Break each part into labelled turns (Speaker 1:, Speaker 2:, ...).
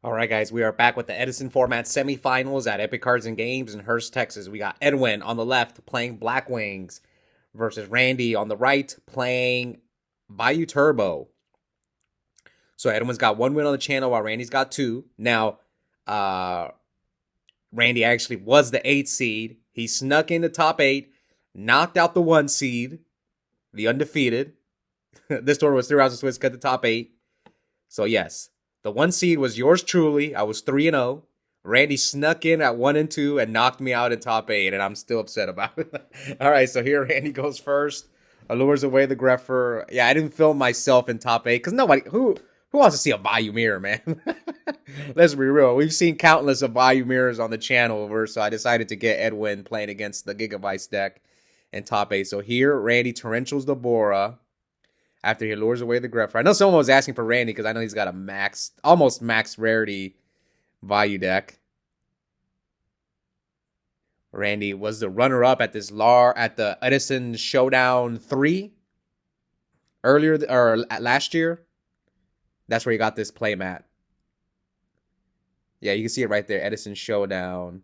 Speaker 1: All right, guys, we are back with the Edison Format semifinals at Epic Cards and Games in Hurst, Texas. We got Edwin on the left playing Blackwings versus Randy on the right playing Vayu Turbo. So Edwin's got one win on the channel while Randy's got two. Now, Randy actually was the 8th seed. He snuck in the top 8, knocked out the 1 seed, the undefeated. This tournament was 3 rounds of Swiss, cut the top 8. So yes, the 1 seed was yours truly. I was 3-0. Randy snuck in at 1 and 2 and knocked me out in top 8, and I'm still upset about it. All right, so here Randy goes first. Allures away the grepher. Yeah, I didn't film myself in top 8 because nobody who wants to see a Vayu mirror, man. Let's be real. We've seen countless of Vayu mirrors on the channel, so I decided to get Edwin playing against the Gigabytes deck in top 8. So here, Randy torrentials the Bora after he lures away the grepher. I know someone was asking for Randy because I know he's got a almost max rarity Vayu deck. Randy was the runner-up at the Edison Showdown 3 last year. That's where he got this playmat. Yeah, you can see it right there, Edison Showdown.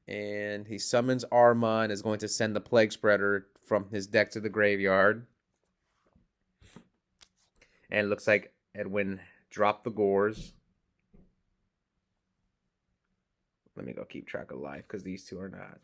Speaker 1: And he summons Arma and is going to send the Plague Spreader from his deck to the graveyard. And it looks like Edwin dropped the Gores. Let me go keep track of life because these two are not.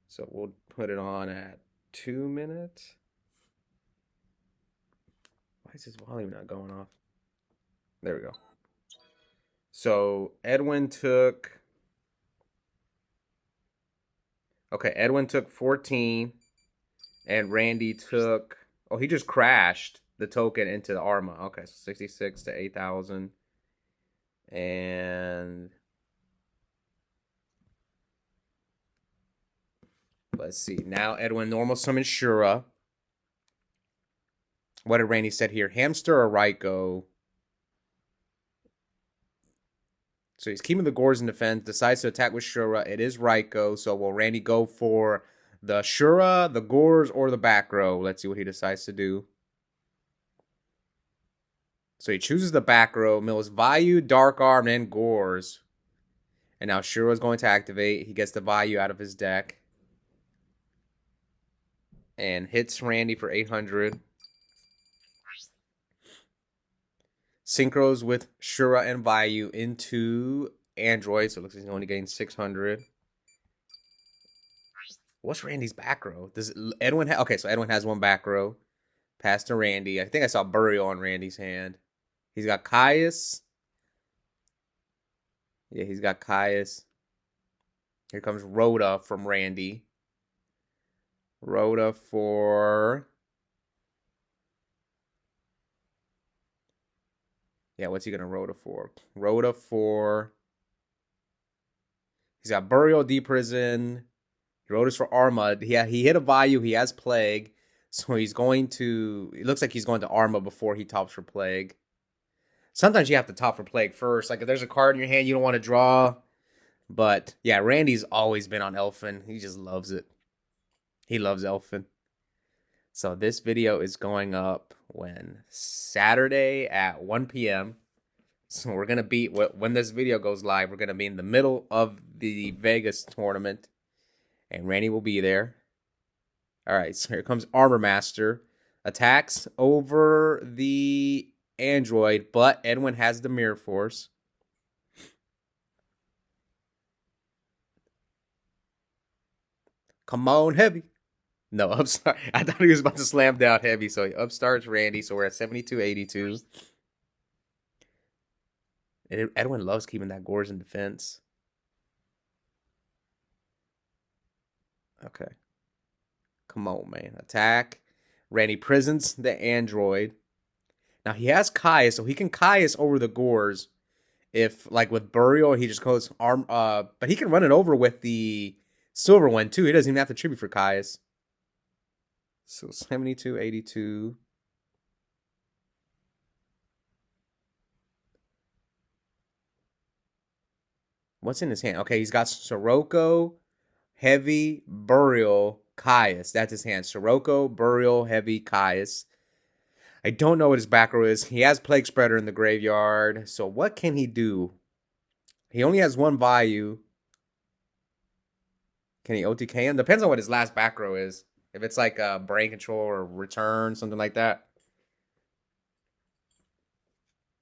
Speaker 1: So we'll put it on at 2 minutes. Why is this volume not going off? There we go. So Edwin took... Okay, Edwin took 14. And Randy took... Oh, he just crashed the token into the Arma. Okay, so 66 to 8,000. And... let's see. Now Edwin normal summons Shura. What did Randy said here? Hamster or Ryko? So he's keeping the Gores in defense. Decides to attack with Shura. It is Ryko. So will Randy go for the Shura, the Gores, or the back row? Let's see what he decides to do. So he chooses the back row. Mills Vayu, Dark Arm, and Gores. And now Shura is going to activate. He gets the Vayu out of his deck. And hits Randy for 800. Synchros with Shura and Vayu into Android. So it looks like he's only getting 600. What's Randy's back row? Does Edwin have... Okay, so Edwin has one back row. Pass to Randy. I think I saw Burial on Randy's hand. He's got Caius. Yeah, he's got Caius. Here comes Rhoda from Randy. Rhoda for... Yeah, what's he going to Rhoda for? Rhoda for... He's got Burial, Deprison. He Rhoda's for Arma. He hit a Vayu. He has Plague. So he's going to... It looks like he's going to Arma before he tops for Plague. Sometimes you have to top for Plague first. Like if there's a card in your hand you don't want to draw. But yeah, Randy's always been on Elfin. He just loves it. He loves Elfin. So this video is going up when? Saturday at 1 p.m. So we're going to be, when this video goes live, we're going to be in the middle of the Vegas tournament. And Randy will be there. All right, so here comes Armor Master. Attacks over the Android, but Edwin has the Mirror Force. Come on, Heavy. No, Upstart. I thought he was about to slam down Heavy, so he upstarts Randy. So we're at 72-82. Edwin loves keeping that Gores in defense. Okay. Come on, man. Attack. Randy prisons the Android. Now, he has Caius, so he can Caius over the Gores. If, like, with Burial, he just goes arm... but he can run it over with the Silver one, too. He doesn't even have to tribute for Caius. So 72-82. What's in his hand? Okay, he's got Sirocco, Heavy, Burial, Caius. That's his hand. Sirocco, Burial, Heavy, Caius. I don't know what his back row is. He has Plague Spreader in the graveyard. So what can he do? He only has one Vayu. Can he OTK him? Depends on what his last back row is. If it's like a Brain Control or Return, something like that.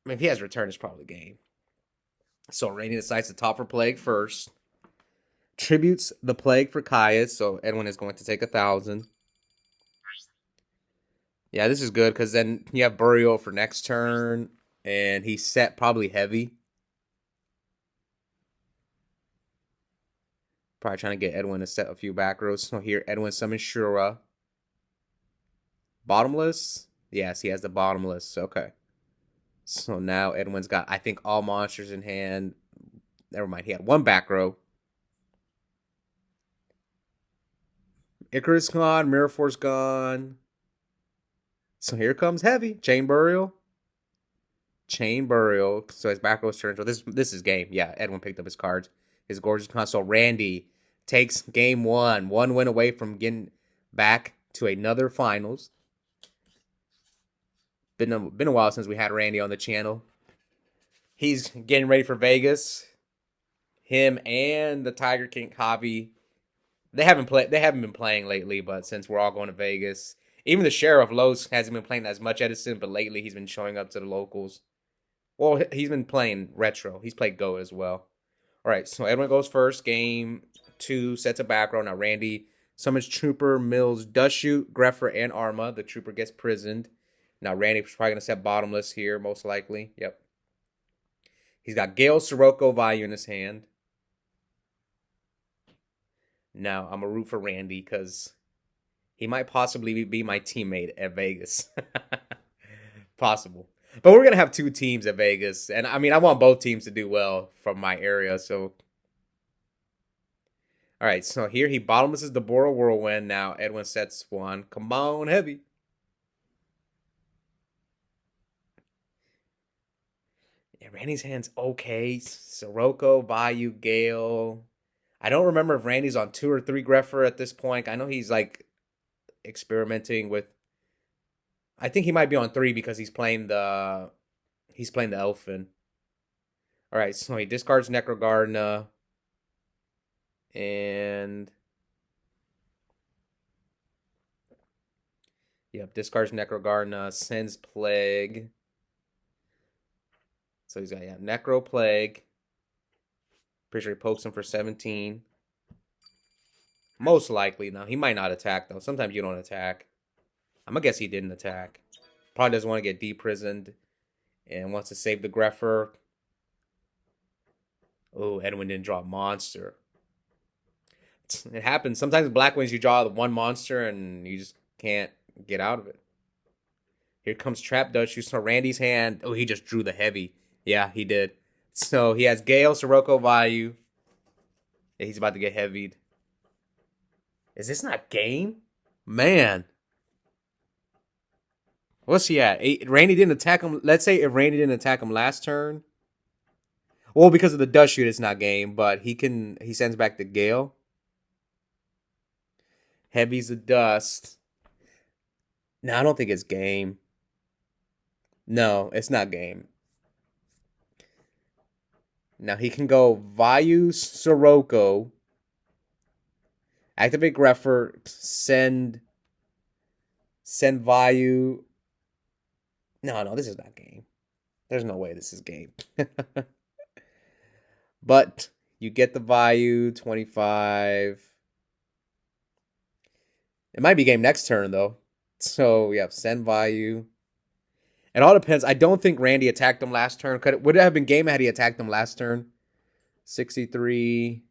Speaker 1: I mean, if he has Return, it's probably game. So Randy decides to top for Plague first. Tributes the Plague for Caius. So Edwin is going to take 1,000. Yeah, this is good because then you have Burial for next turn. And he's set probably heavy. Probably trying to get Edwin to set a few back rows. So here, Edwin summons Shura. Bottomless? Yes, he has the bottomless. Okay. So now Edwin's got, I think, all monsters in hand. Never mind, he had one back row. Icarus gone, Mirror Force gone. So here comes Heavy. Chain Burial. Chain Burial. So his back row turns. Well, this is game. Yeah, Edwin picked up his cards. His gorgeous console. Randy takes game one. One win away from getting back to another finals. Been a while since we had Randy on the channel. He's getting ready for Vegas. Him and the Tiger King Javi. They haven't been playing lately, but since we're all going to Vegas, even the Sheriff Los hasn't been playing as much Edison, but lately he's been showing up to the locals. Well, he's been playing retro. He's played Go as well. All right, so Edwin goes first. Game 2 sets a back row. Now Randy summons Trooper, Mills, Dust Shoot, Greffer, and Arma. The Trooper gets prisoned. Now Randy's probably gonna set bottomless here, most likely. Yep. He's got Gale, Sirocco, Vayu in his hand. Now, I'm going to root for Randy because he might possibly be my teammate at Vegas. Possible. But we're going to have two teams at Vegas. And, I mean, I want both teams to do well from my area. So, all right. So, here he bottomlesses the Bora Whirlwind. Now, Edwin sets one. Come on, Heavy. Yeah, Randy's hand's okay. Sirocco, Vayu, Gale. I don't remember if Randy's on 2 or 3 Greffer at this point. I know he's like experimenting with. I think he might be on 3 because he's playing the Elfin. All right, so he discards Necrogardener and discards Necrogardener, sends Plague. So he's got Necro Plague. Pretty sure he pokes him for 17. Most likely. Now, he might not attack, though. Sometimes you don't attack. I'm going to guess he didn't attack. Probably doesn't want to get deprisoned and wants to save the Greffer. Oh, Edwin didn't draw a monster. It happens. Sometimes in Blackwings, you draw one monster and you just can't get out of it. Here comes Trap Dutch. You saw Randy's hand. Oh, he just drew the Heavy. Yeah, he did. So he has Gale, Sirocco, Vayu. Yeah, he's about to get heavied. Is this not game? Man. What's he at? Randy didn't attack him. Let's say if Randy didn't attack him last turn. Well, because of the dust shoot, it's not game. But he sends back the Gale. Heavy's the dust. No, I don't think it's game. No, it's not game. Now he can go Vayu, Sirocco, activate Greffer, send Vayu. No, this is not game. There's no way this is game. But you get the Vayu, 25. It might be game next turn, though. So, yeah, send Vayu. It all depends. I don't think Randy attacked him last turn. Would it have been game had he attacked him last turn? 63,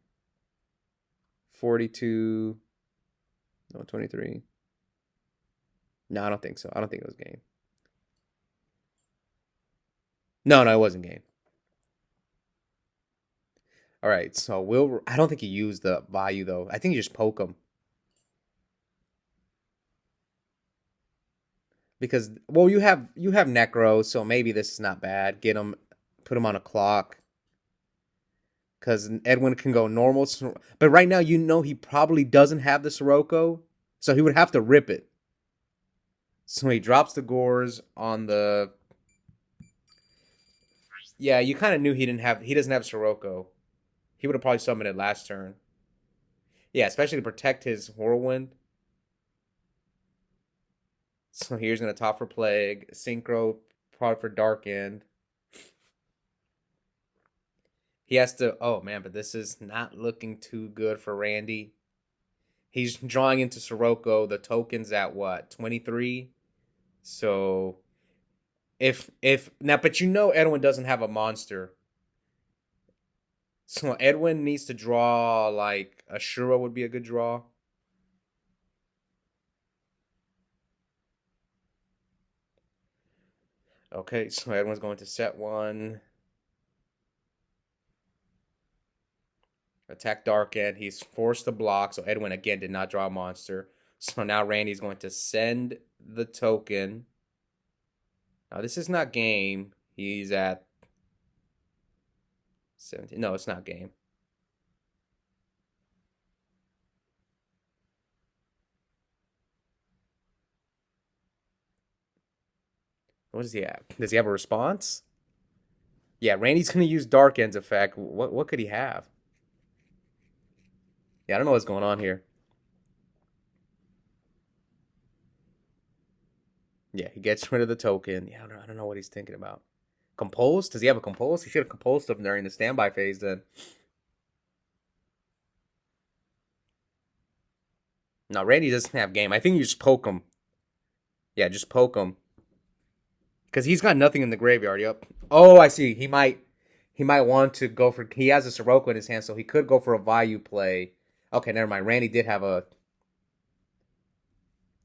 Speaker 1: 42, no, 23. No, I don't think so. I don't think it was game. No, it wasn't game. All right, so I don't think he used the Vayu, though. I think you just poke him. Because, well, you have Necro, so maybe this is not bad. Get him, put him on a clock. because Edwin can go normal. But right now, you know he probably doesn't have the Sirocco, so he would have to rip it. So he drops the Gores on the... Yeah, you kind of knew he doesn't have Sirocco. He would have probably summoned it last turn. Yeah, especially to protect his Whirlwind. So here's going to top for Plague. Synchro, probably for Dark End. He has to... Oh, man, but this is not looking too good for Randy. He's drawing into Sirocco. The token's at what? 23? So... If now, but you know Edwin doesn't have a monster. So Edwin needs to draw, like, Ashura would be a good draw. Okay, so Edwin's going to set one. Attack Dark End. He's forced to block, so Edwin, again, did not draw a monster. So now Randy's going to send the token. Now, this is not game. He's at 17. No, it's not game. What does he have? Does he have a response? Yeah, Randy's going to use Dark End's effect. What could he have? Yeah, I don't know what's going on here. Yeah, he gets rid of the token. Yeah, I don't know what he's thinking about. Compose? Does he have a compose? He should have composed him during the standby phase then. No, Randy doesn't have game. I think you just poke him. Yeah, just poke him. Because he's got nothing in the graveyard. Yep. Oh, I see. He might want to go for... He has a Sirocco in his hand, so he could go for a Vayu play. Okay, never mind. Randy did have a...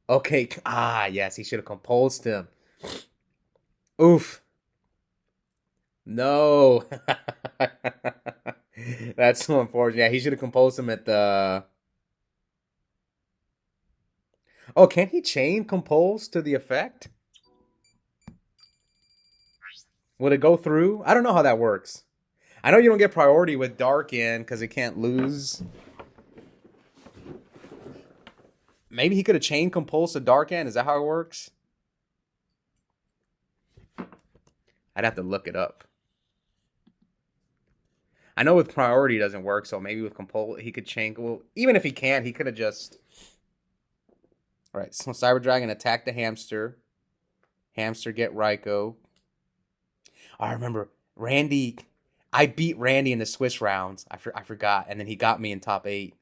Speaker 1: Okay. Ah, yes. He should have composed him. Oof. No. That's so unfortunate. Yeah, he should have composed him at the... Oh, can he chain compose to the effect? Would it go through? I don't know how that works. I know you don't get priority with Dark End because it can't lose. Maybe he could have chain compulsed to Dark End. Is that how it works? I'd have to look it up. I know with priority it doesn't work, so maybe with compulse he could chain. Well, even if he can't, he could have just... All right, so Cyber Dragon attack the hamster. Hamster get Raikou. I remember Randy. I beat Randy in the Swiss rounds. I forgot, and then he got me in top 8.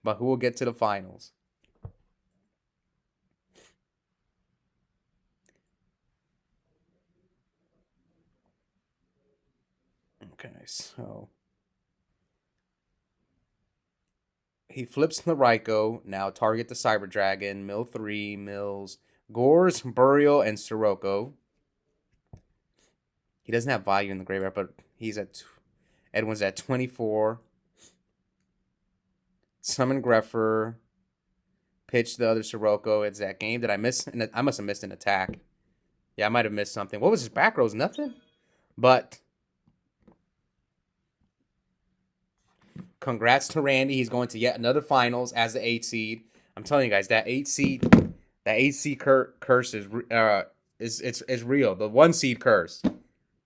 Speaker 1: But who will get to the finals? Okay, so he flips the Raikou. Now target the Cyber Dragon. Mill 3, mills Gores, Burial, and Sirocco. He doesn't have Vayu in the graveyard, but he's at... Edwin's at 24. Summon Greffer. Pitch the other Sirocco. It's that game. Did I miss? I must have missed an attack. Yeah, I might have missed something. What was his back rows? Nothing? But... Congrats to Randy. He's going to yet another finals as the 8 seed. I'm telling you guys, that 8 seed curse is real. The 1 seed curse.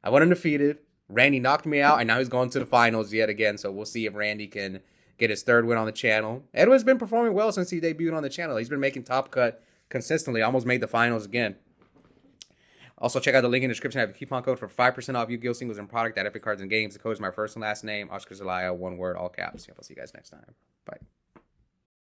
Speaker 1: I went undefeated. Randy knocked me out, and now he's going to the finals yet again. So we'll see if Randy can get his 3rd win on the channel. Edwin's been performing well since he debuted on the channel. He's been making top cut consistently. Almost made the finals again. Also, check out the link in the description. I have a coupon code for 5% off Yu-Gi-Oh! Singles and product at Epic Cards and Games. The code is my first and last name, Oscar Zelaya, one word, all caps. I'll see you guys next time. Bye.